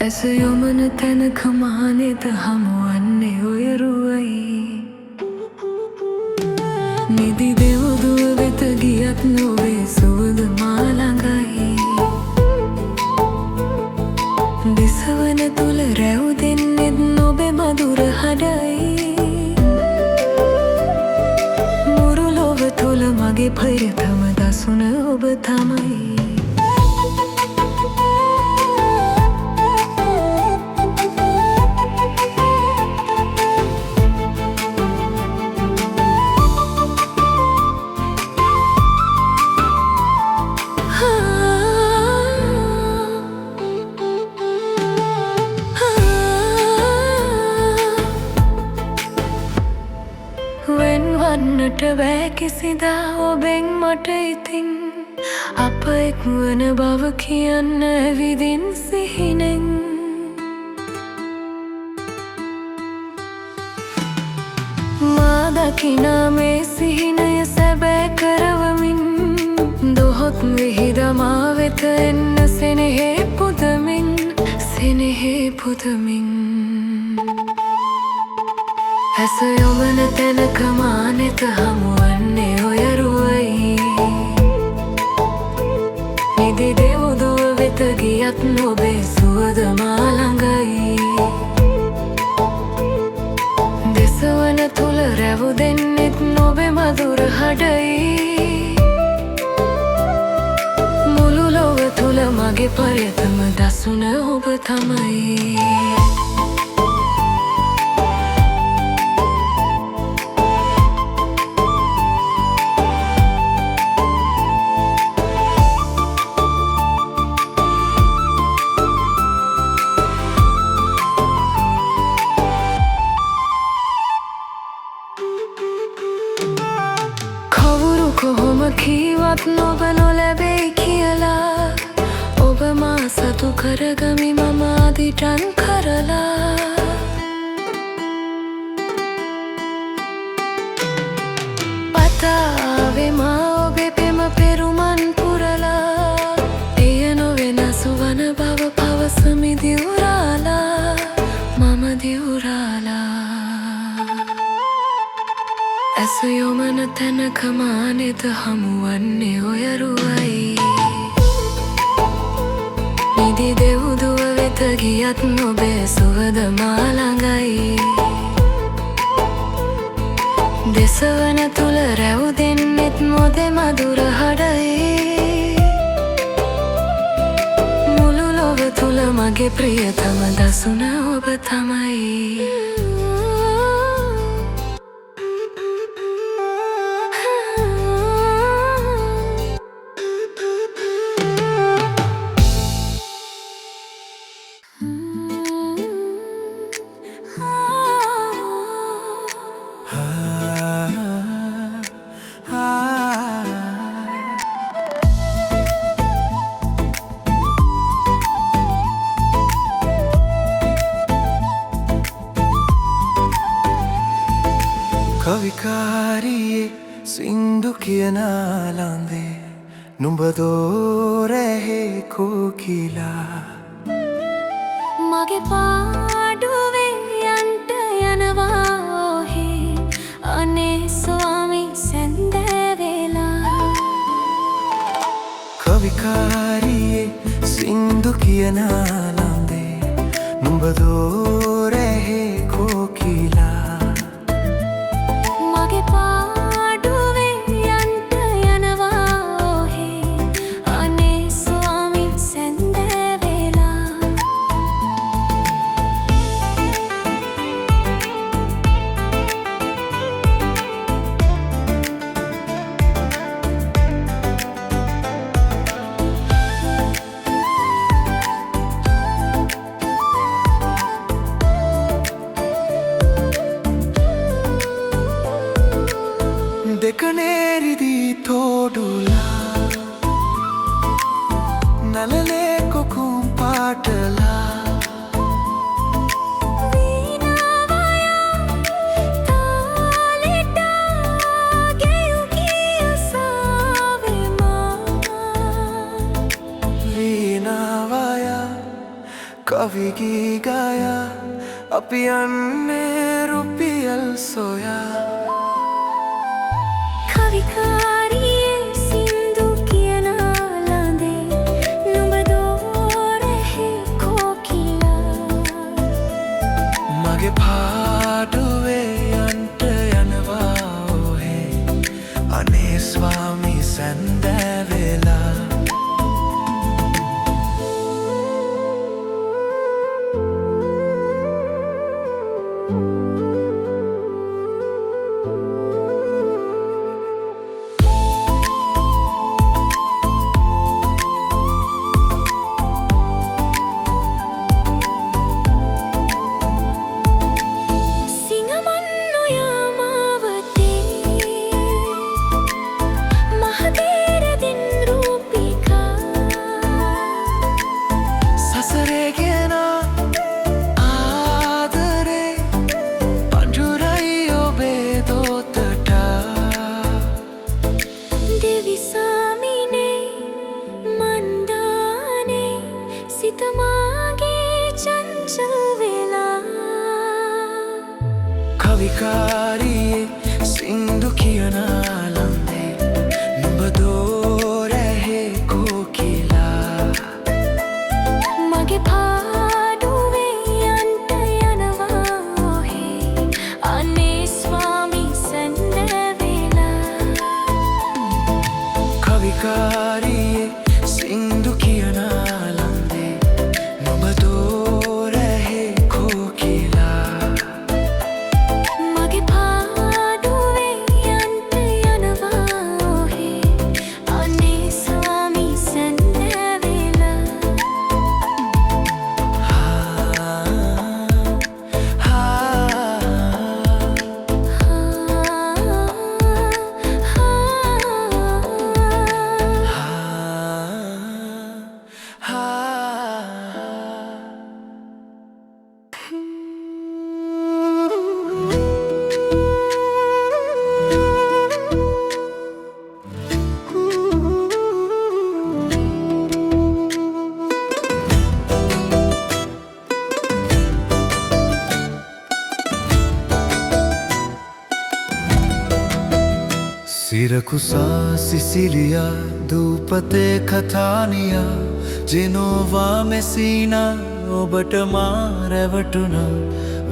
ඇස යොමන තැනක මානෙත හමුවන්නේ ඔයරුවයි නිදි දෙවුදුව වෙත ගියත් නොවේ සුවඳ මා ළඟයි දිසවන තුල රැව් දෙන්නෙත් නොබේ මధుර හඩයි මුරු ලොව තුල මගේ ප්‍රියතම දසුන ඔබ තමයි වෙන්වන්නට බෑ කිසිදා ඔබෙන් මට ඉතින් අප එක්වන බව කියන්න ඇවිදින් සිහිනෙන් මා දකිනා මේ සිහිනය සැබෑ කරවමින් දොහොත් විහිදමා වෙත එන්න සෙනෙහේ පුදමින් ඇස යොමන තැනක මානෙත හමුවන්නේ ඔයරුවයි නිදි දෙවුදුව වෙත ගියත් නොබේ සුවඳ මා ළඟයි දෙසවන තුල රැව් දෙන්නෙත් නොබේ මధుර හඩයි මුළු ලොව තුල මගේ ප්‍රියතම දසුන ඔබ තමයි කොහොම කීවත් නොබ නොලැබෙයි කියලා ඔබ මා සතු කරගමි මම අදිටන් කරලා පතාවේ මා ඔබේ පෙම පෙරුමන් පුරලා එය නොවෙනස් වන බව පවසමි දිවුරාලා මම දිවුරාලා ඇස යොමන තැනක මානෙත හමුවන්නේ ඔයරුවයි නිදි දෙවුදුව වෙත ගියත් නොබේ සුවඳ මා ළඟයි දෙසවන තුල රැව් දෙන්නෙත් නොදේ මధుර හඩයි මුළු ලොව තුල මගේ ප්‍රියතම දසුන ඔබ තමයි කවිකාරියේ සින්දු කියන ලන්දේ නුඹ දෝරැහේ කෝකිලා මගේ පාඩුවේ යන්ට යනවා ඔහේ අනේ ස්වාමි සැන්දෑවෙලා කවිකාරියේ සින්දු කියන ලන්දේ නුඹ දෝරැහේ කෝකිලා දෙකනේරිදී තෝඩුලා නලලේ කොකුම් පාටලා කවි ගී ගායා අපි යන්නේ රුපියල් සොයා කවිකාරියේ සින්දු කියන ළඳේ නුඹ දෝරෙහි කෝකිලා මගේ පාඩුවේ යන්ට යනවා ඔහේ අනේ ස්වාමී සැන්දෑවෙලා කවිකාරියේ සින්දු කියන ළඳේ නුඹ දෝරෙහි කෝකිලා මගේ පාඩුවේ යන්ට යනවා ඔහේ අනේ ස්වාමී සැන්දෑවෙලා කවිකාරියේ සින්දු කියන ළඳේ නුඹ දෝරෙහි කෝකිලා සිරකුසා සිසිලියා දූපතේ කතානියා ජෙනෝවා මෙසීනා ඔබට මා රැවටුණා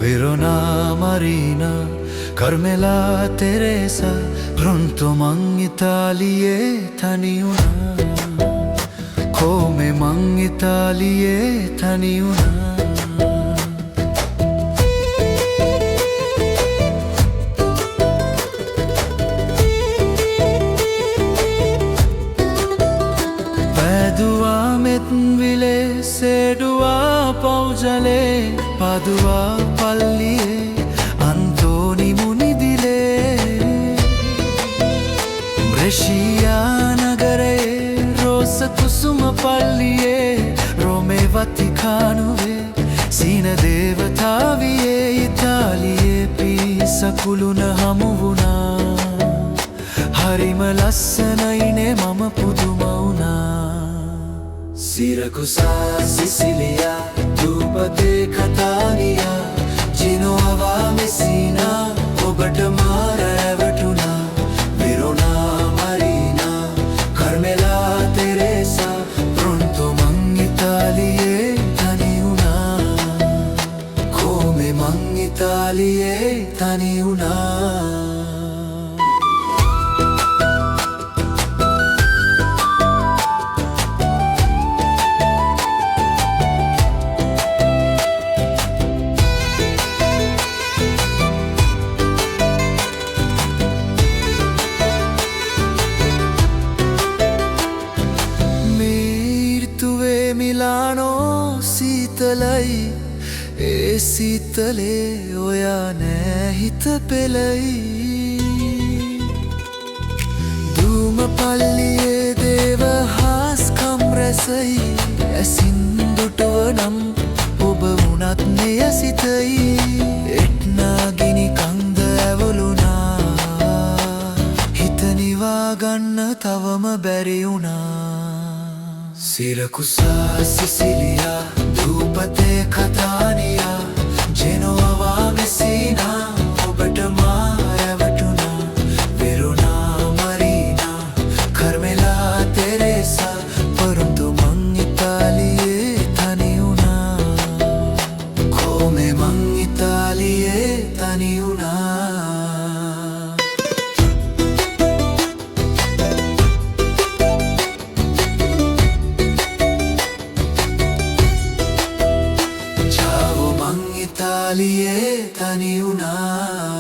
වෙරෝනා මරීනා කර්මෙලා තෙරේසා ප්‍රොන්ටෝ මං ඉතාලියේ තනි වුණා කොමෙ මං ඉතාලියේ තනි වුණා විලේ සේඩුවා පෞජලේ පදුවා පල්ලියේ අන්තෝනි මුනිදිලේ බ්‍රෙෂියා නගරයේ රෝස කුසුම පල්ලියේ රෝමේ වතිකානුවේ සීන දේවතාවියේ ඉතාලියේ පිසකුළුන හමු වුණා හරිම ලස්සනයිනේ මම පුදුම වුණා සිරකුසා සිසිලියා දූපතේ කතානියා ජෙනෝවා මෙසීනා ඔබට මා රැවටුණා වෙරෝනා මරීනා කර්මෙලා තෙරේසා ප්‍රොන්ටෝ මං ඉතාලියේ තනි වුණා කොමෙ මං ඉතාලියේ තනි වුණා මිලානෝ සීතලයි ඒ සීතලේ ඔයා නෑ හිත පෙළයි දූම පල්ලියේ දේව හාස්කම් රැසයි ඇසින් දුටුවනම් ඔබ වුණත් නෙය සිතයි එට්නා ගිනි කන්ද ඇවලුනා හිත නිවා ගන්න තවම බැරි වුණා සිරකුසා සිසිලියා දූපතේ කතානියා ජෙනෝවා මෙසීනා ඔබට මා රැවටුණා වෙරුණා මරීනා කර්මෙලා තෙරේසා පරන්තු මං ඉතාලියේ තනි වුණා කොමේ මං ඉතාලියේ තනි වුණා ඉතාලියේ තනි වුණා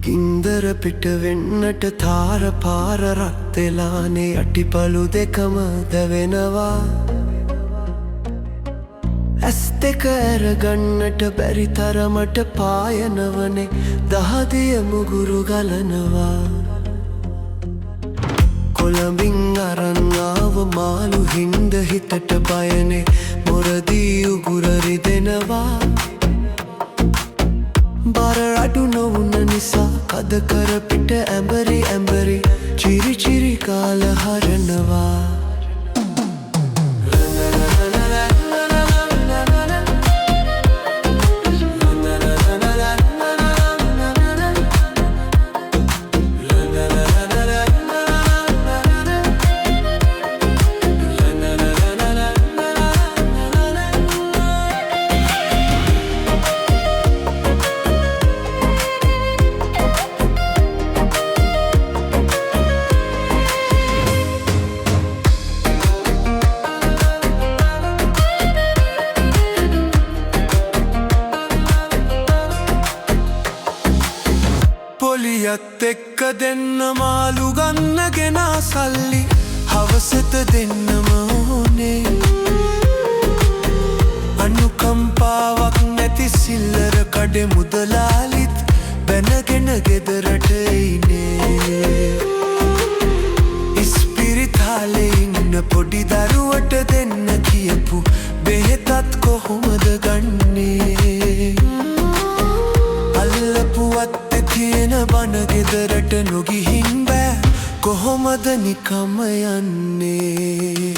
ගින්දර පිට වෙන්නට තාර පාර රත් වෙලානේ අටිපලු දෙකම දැවෙනවා ඇස් දෙක ඇරගන්නට බැරි තරමට පායනවනේ දහදිය මුගුරු ගලනවා කොළඹින් අරන් ආව මාළු හින්ද හිතට බයනේ මොරදී උගුර රිදෙනවා බර අඩු නොවුන නිසා කද කර පිට ඇඹරි ඇඹරි චිරි චිරි කාල හරනවා පොලියත් එක්ක දෙන්න මාළු ගන්න ගෙනා සල්ලි හවසට දෙන්නම ඕනේ අනුකම්පාවක් නැති සිල්ලර කඩේ මුදලාලිත් බැනගෙන ගෙදරට එයිනේ ඉස්පිරිතාලේ ඉන්න පොඩි දරුවට දෙන්න කියපු බෙහෙතත් කොහොමද ගන්නේ අල්ලපුවත් තියෙන බන ගෙදරට නොගිහින් බෑ කොහොමද නිකම යන්නේ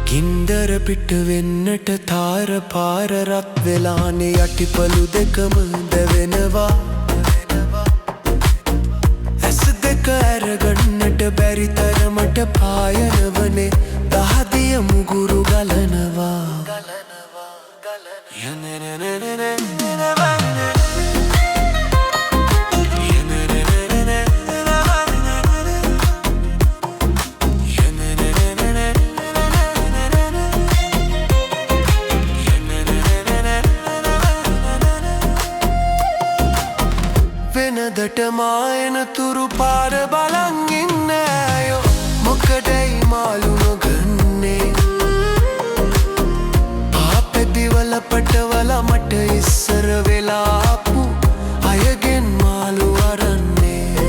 ගින්දර පිට වෙන්නට තාර පාර රත් වෙලානේ යටිපලු දෙකම දැවෙනවා ඇස් දෙක ඇරගන්නට බැරි තරමට පායනවනේ දහදිය මුගුරු ගලනවා වෙනදට මායන තුරු පාර බලන් ඉන්න අයෝ මොකදයි මාළු නොගන්නේ පාපෙදිවල පටවල මට ඉස්සර වෙලා ආපු අයගෙන් මාළු අරන්නේ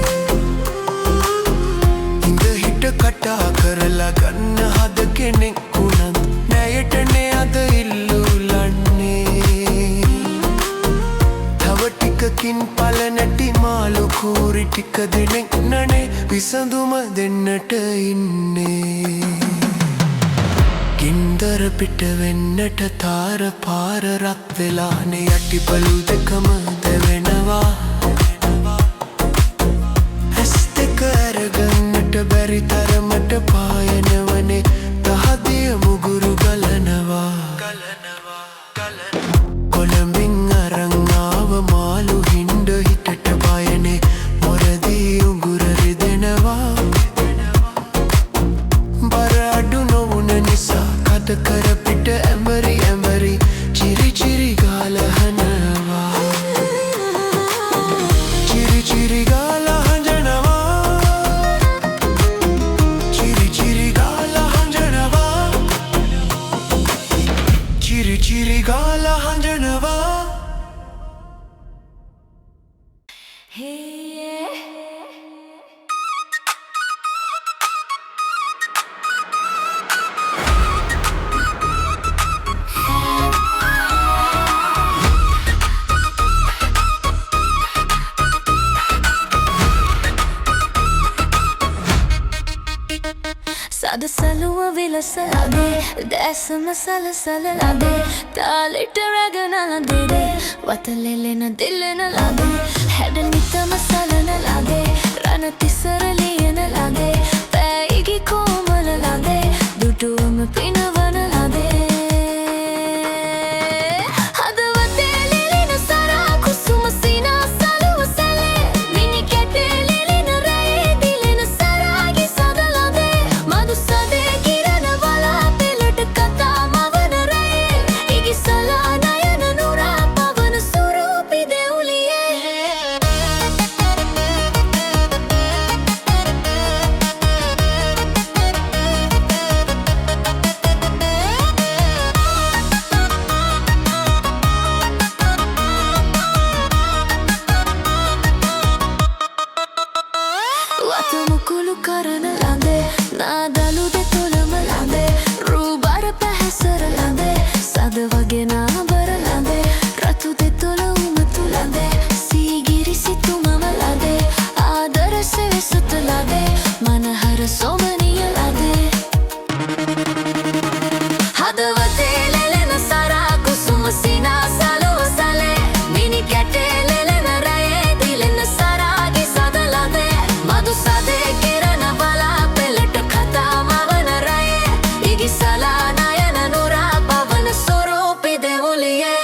ඉඳ හිට කටා කරලා ගන්න හද කෙනෙක් වුණත් නැයටනේ අද ඉල්ලුලන්නේ තව ටිකකින් පලනටි මාළු කූරි ටික දෙනෙක් නනේ විසඳුම දෙන්නට ඉන්නේ ගින්දර පිට වෙන්නට තාර පාර රත් වෙලානේ යටිපලු දෙකම දැවෙනවා ඇස් දෙක ඇරගන්නට බැරි තරමට පායනවනේ දහදිය මුගුරු ගලනවා කොළඹින් අරන් ආව මාළු හින්ද හිතට බයනේ මොරදී උගුර රිදෙනවා බර අඩු නොවුන නිසා කද කත කර පිට ඇඹරි ඇඹරි චිරි චිරි ගාලා හඬනවා චිරි චිරි ගාලා හඬනවා චිරි චිරි ගාලා හඬනවා චිරි චිරි ගාලා හඬනවා සද සලුව විලසලදේ දැසම සලසලලදේ තාලෙට රැගනලදේ වතලෙලෙන දිල්ලෙන ලදේ හැඩ නිතම සලනලදේ රණ තිසර ලියනලදේ පැයිගි කෝමලලදේ දුටුවම පිනවනලදේ මුකුළු කරන ලඳේ නාදලු දෙතොලම ලඳේ රූබර පැහැසර ලඳේ සද වගේ නාබර ලඳේ රතු දෙතොල උමතු ලඳේ සීගිරි සිතුමම ලඳේ ආදර සෙවිසුත ලඳේ මනහර සොමනිය ලඳේ හදවතේ ලෙලෙන සරා කුසුම සිනා සලුව සලේ මිනි කැටේ ලෙලෙන රයේ දිලෙන සරාගේ සද ලඳේ මදු සදේ කිරණ බලා පෙළට කතා මවන රයේ ඉගිසලා නයන නුරා පවන ස්වරූපි දෙවුලියේ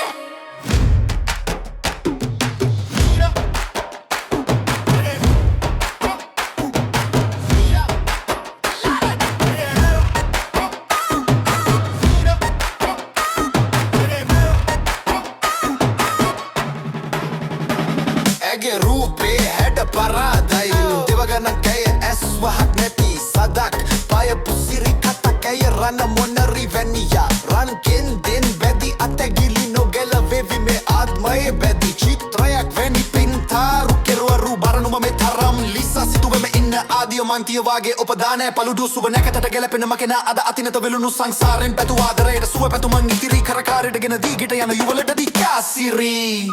ඇගේ රූපේ හැඩ පරාදයි දෙවගන කැය ඇස් වහක් නැති සදක් පය පුසිරි කතක් ඇය රණ මොනරි වැනියා රන් කෙන්දෙන් බැදි අතැගිලි නොගැලවෙවි මේ ආත්මයේ බැදි චිත්‍රයක් වැනි පින්තාරු කෙරුවරු බරනුම මේ තරම් ලිසා සිතුවෙම ඉන්න ආදියමන්තිය වාගේ උපදානය පළුදු සුබ නැකතට ගැලපෙන මකෙන අද අතිනත වෙලුණු සංසාරෙන් පැතු ආදරයට සුව පැතුමන් ඉතිරි කරකාරයට ගෙන දීගිට යන යුවලට දිකාසිරී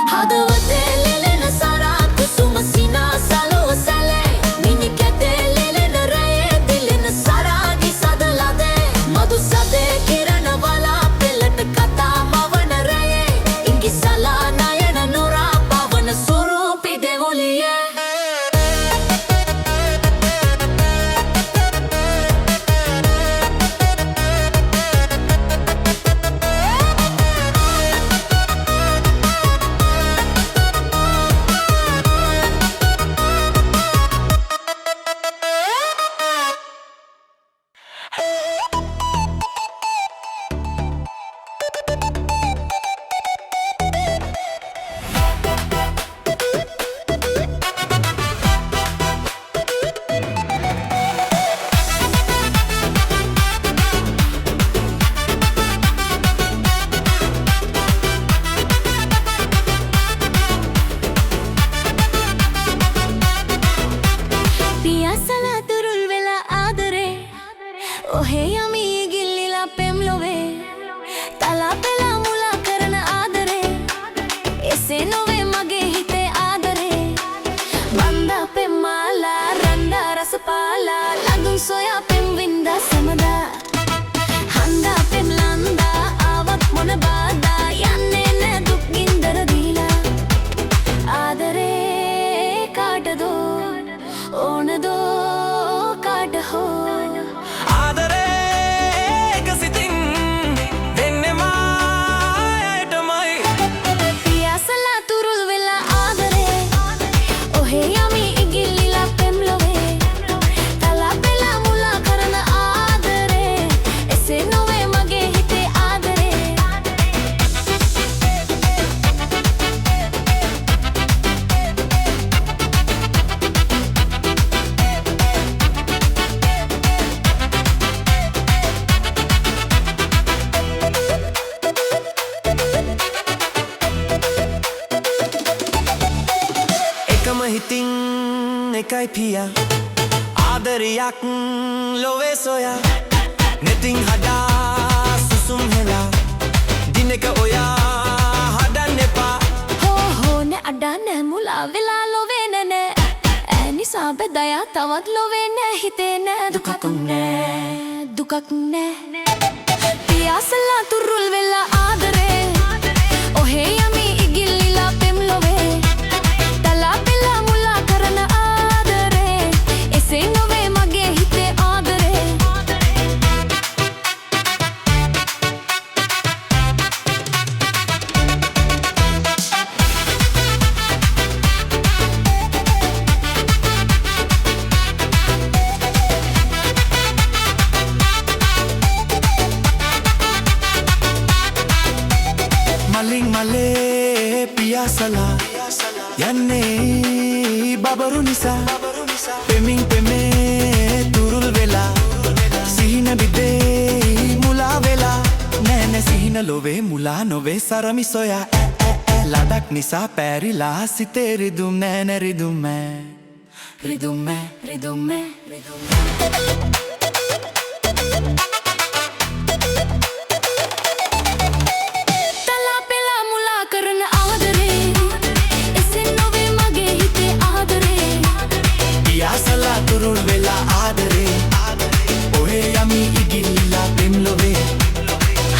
හදවතේ ලෙලෙන සරා කුසුම සිනා සලුව සැලේ මිනි කැටේ ලෙලෙන රයේ දිලෙන සරාගේ සද ලදේ මදු සදේ කිරණ බලා පෙළට කතා මවන රයේ ඉංගිසලා නයන නුරා පවන ස්වරූපි දෙවුලියේ ඔහේ යමි ගිල්ලිලා පෙම්ලොවේ තලා පෙලා මුලා කරන ආදරේ එසේ නොවේ මගේ හිතේ ආදරේ බන්දා පෙම්මාලා රන්දා රසපාලා ලඳුන් සොයා පෙම් වින්දා සමදා හන්දා පෙම් ලන්දා ආවත් මොන බාධා යන්නේ නෑ දුක් ගින්දර දීලා ආදරේ කාටදෝ ඕනදෝ කාට හෝ Hey, yummy, igilila pemlove. Tala pela mula ඒකයි පියා ආදරයක් ලොවේ සොයා නෙතින් හදා සුසුම් හෙලා දිනක ඔයා හදන්න එපා හෝ නේ අඩන්න මුලා වෙලා ලොවේ නෑ ඇනිසා බෙදයා තවත් ලොවේ නෑ හිතේ නෑ දුකක් නෑ පියාසලා තුරුල් වෙලා ආදරේ ඔහේ යමි ඉගිල්ලිලා පෙම් ලොවේ තලා පෙලා මුලා කරන ආදරේ එසේ නොවේ මගේ හිතේ ආදරේ මලින් මලේ පියාසලා යන්නේ බබරු නිසා පෙමින් පෙමේ තුරුල් වෙලා සිහින බිදේ මුලා වෙලා නෑනේ සිහින ලොවේ මුලා නොවේ සරමි සොයා ලඩක් නිසා පැරිලා සිතේ රිදුම් නෑනේ රිදුම් තලා පෙලා මුලා කරන ආදරේ එසේ නොවේ මගේ හිතේ ආදරේ පියාසලා තුරුල් වෙලා ආදරේ ඔහේ යමි ඉගිල්ලිලා පෙම් ලොවේ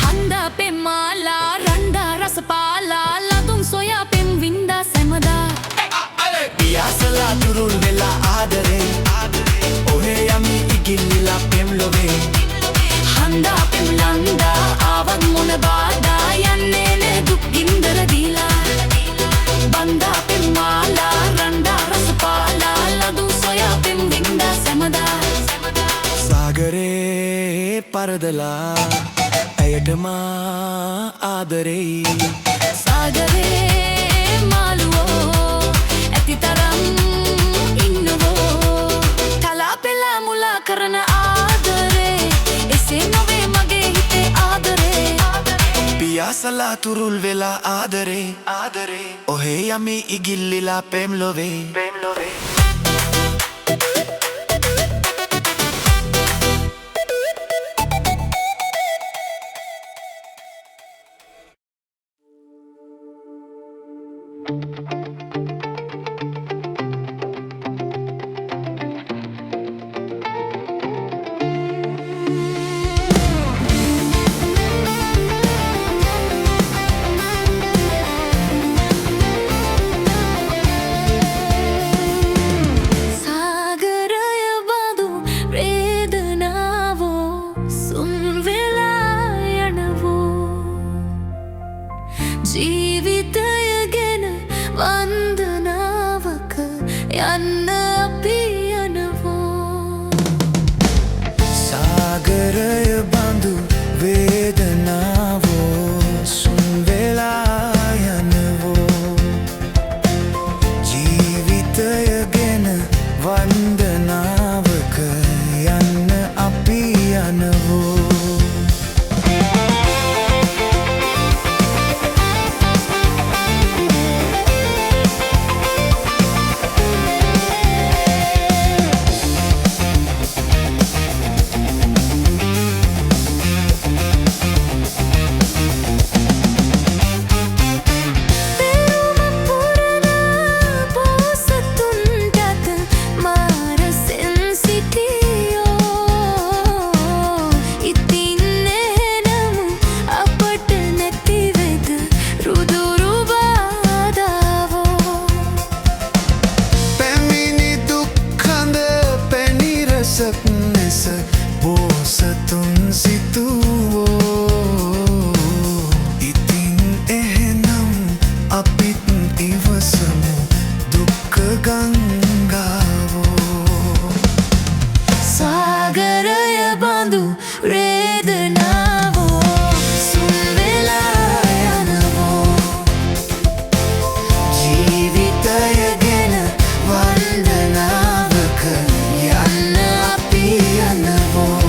හන්දා පෙම්මාලා රණ්ඩා රසපාලා ලතුන් සොයා පෙම් වින්දා සැමදා පියාසලා තුරුල් වෙලා ආදරේ ඔහේ යමි ඉගිල්ලිලා පෙම් ලොවේ හන්දා පෙම් ලන්දා ආවත් මොන බාධා යන්නේ නේ දුක් ගින්දර දීලා බන්දා පෙම්මාලා රණ්ඩා රසපාලා ලතුන් සොයා පෙම් වින්දා සැමදා සාගරේ පරදලා ඇයටම ආදරෙයි සාගරේ මාළුවෝ ඇති තරම් ඉන්නවෝ තලා පෙලා මුලා කරන ආදරේ එසේ නොවේ මගේ හිතේ ආදරේ පියාසලා තුරුල් වෙලා ආදරේ ඔහේ යමි ඉගිල්ලිලා පෙම් ලොවේ ජීවිතය ගැන වන්දනාවක යන්න අපි යනවෝ සාගරය බඳු වේදනාවෝ සුන් වෙලා යනවෝ ජීවිතය ගැන වන්දනාවක යන්න අපි යනවෝ බෝසතුන් සිතුවෝ ඉතින් එහෙනම් අපිත් ඉවසමු දුක්ඛ ගංගාවෝ සාගරය බඳු වේදනාවෝ සුන් වෙලා යනවෝ ජීවිතය ගැන වන්දනාවක යන්න අපි යනවෝ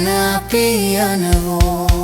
ගෙන අපි යනවෝ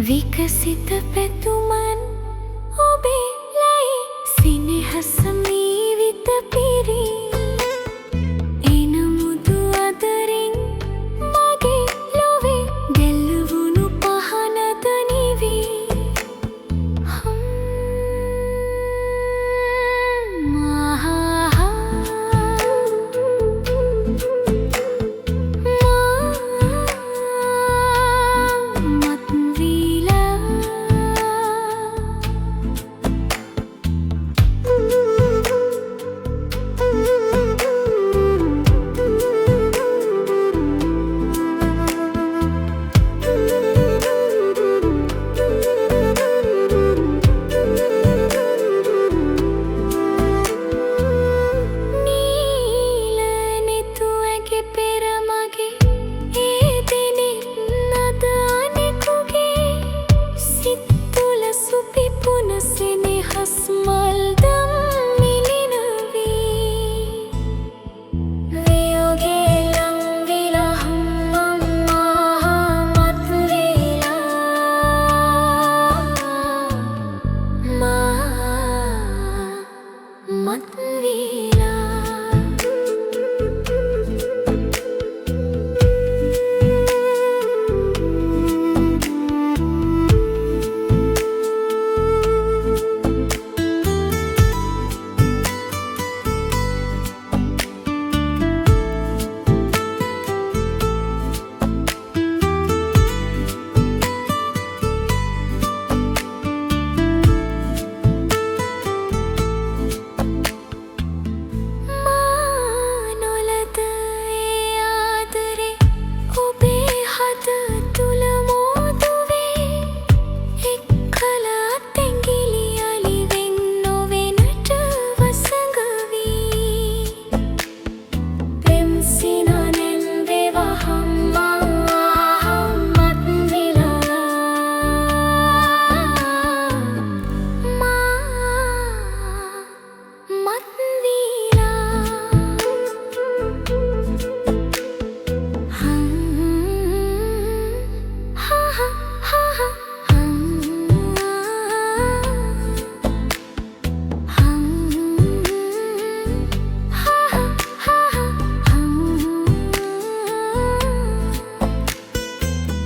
විකසිත පැතුමන් ඔබේ ලයි සිනහස මීවිත පිරි එන මුදු අදරින් මගේ ලොවේ ගැල්වුණු පහනද නිවී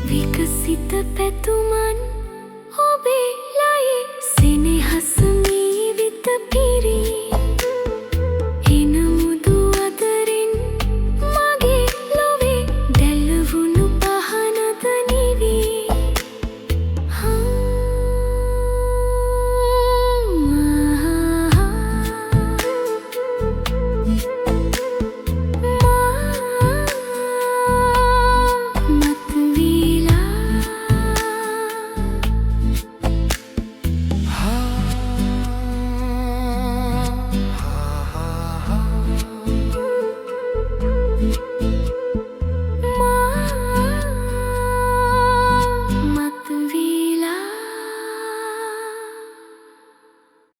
විකසිත පැතුමන් ඔබේ ලයි සිනහස